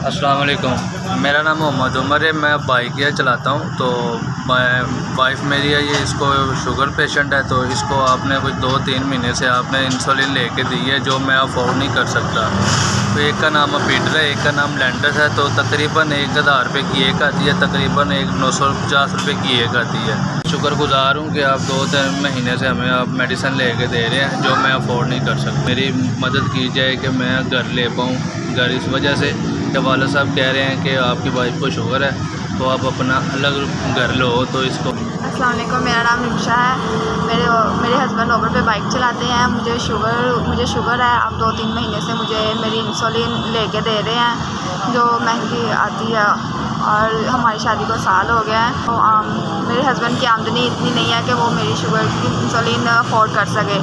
अस्सलाम वालेकुम। मेरा नाम मोहम्मद उमर है। मैं बाइक चलाता हूँ। तो वाइफ मेरी है, ये इसको शुगर पेशेंट है। तो इसको आपने कुछ 2-3 महीने से आपने इंसुलिन लेके दी है, जो मैं अफोर्ड नहीं कर सकता। तो एक का नाम अपीडर है, एक का नाम लैंडस है। तो तकरीबन 1000 रुपये की एक आती है, तकरीबन 950 रुपये की एक आती है। शुक्रगुज़ार हूँ कि आप 2-3 महीने से हमें आप मेडिसिन लेके दे रहे हैं, जो मैं अफोर्ड नहीं कर सकता। मेरी मदद की जाए कि मैं घर ले पाऊँ। घर इस वजह से कि वाला साहब कह रहे हैं कि आपकी वाइफ को शुगर है, तो आप अपना अलग घर लो। तो इसको अस्सलाम वालेकुम, मेरा नाम रिक्शा है। मेरे हस्बैंड ओवर पे बाइक चलाते हैं। मुझे शुगर है। अब 2-3 महीने से मुझे मेरी इंसुलिन लेके दे रहे हैं, जो महंगी आती है। और हमारी शादी को साल हो गया है। तो मेरे हस्बैंड की आमदनी इतनी नहीं है कि वो मेरी शुगर की इंसुलिन अफोर्ड कर सके।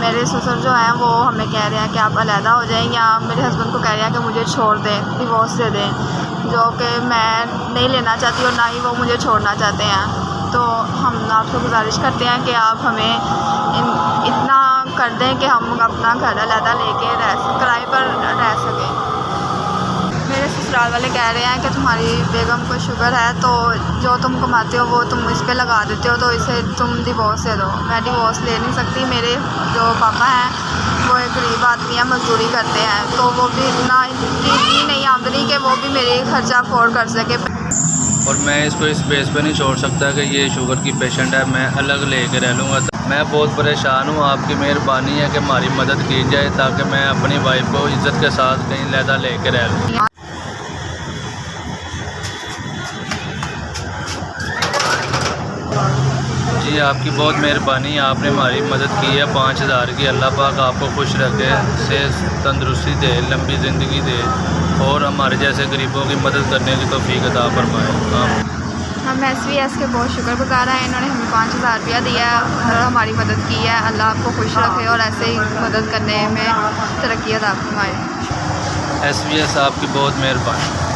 मेरे ससुर जो हैं वो हमें कह रहे हैं कि आप अलहदा हो जाएं, या मेरे हस्बैंड को कह रहे हैं कि मुझे छोड़ दें, डिवोर्स दे दें, जो कि मैं नहीं लेना चाहती और ना ही वो मुझे छोड़ना चाहते हैं। तो हम आपसे गुजारिश करते हैं कि आप हमें इतना कर दें कि हम अपना घर अलहदा लेके किराए पर रह सकें। मेरे ससुराल वाले कह रहे हैं कि तुम्हारी बेगम को शुगर है, तो जो तुम कमाते हो वो तुम इस पे लगा देते हो, तो इसे तुम डिवोर्स दे दो। मैं डिवोर्स ले नहीं सकती। मेरे जो पापा हैं वो एक गरीब आदमी है, मजदूरी करते हैं, तो वो भी इतनी नहीं आमदनी कि वो भी मेरे खर्चा अफोर्ड कर सके। और मैं इसको इस बेस पे नहीं छोड़ सकता कि ये शुगर की पेशेंट है, मैं अलग लेके रह लूँगा। मैं बहुत परेशान हूँ। आपकी मेहरबानी है कि हमारी मदद की जाए, ताकि मैं अपनी वाइफ को इज़्ज़त के साथ कहीं अलहदा लेके रह लूँ। जी, आपकी बहुत मेहरबानी। आपने हमारी मदद की है 5000 की। अल्लाह पाक आपको खुश रखे, सेहत तंदुरुस्ती दे, लंबी ज़िंदगी दे, और हमारे जैसे गरीबों की मदद करने की तौफीक अता फरमाए। हम SVS के बहुत शुक्रगुज़ार हैं। इन्होंने हमें 5000 रुपया दिया और हमारी मदद की है। अल्लाह आपको खुश रखे और ऐसे ही मदद करने में तरक्की अता फरमाए। SVS आपकी बहुत मेहरबानी।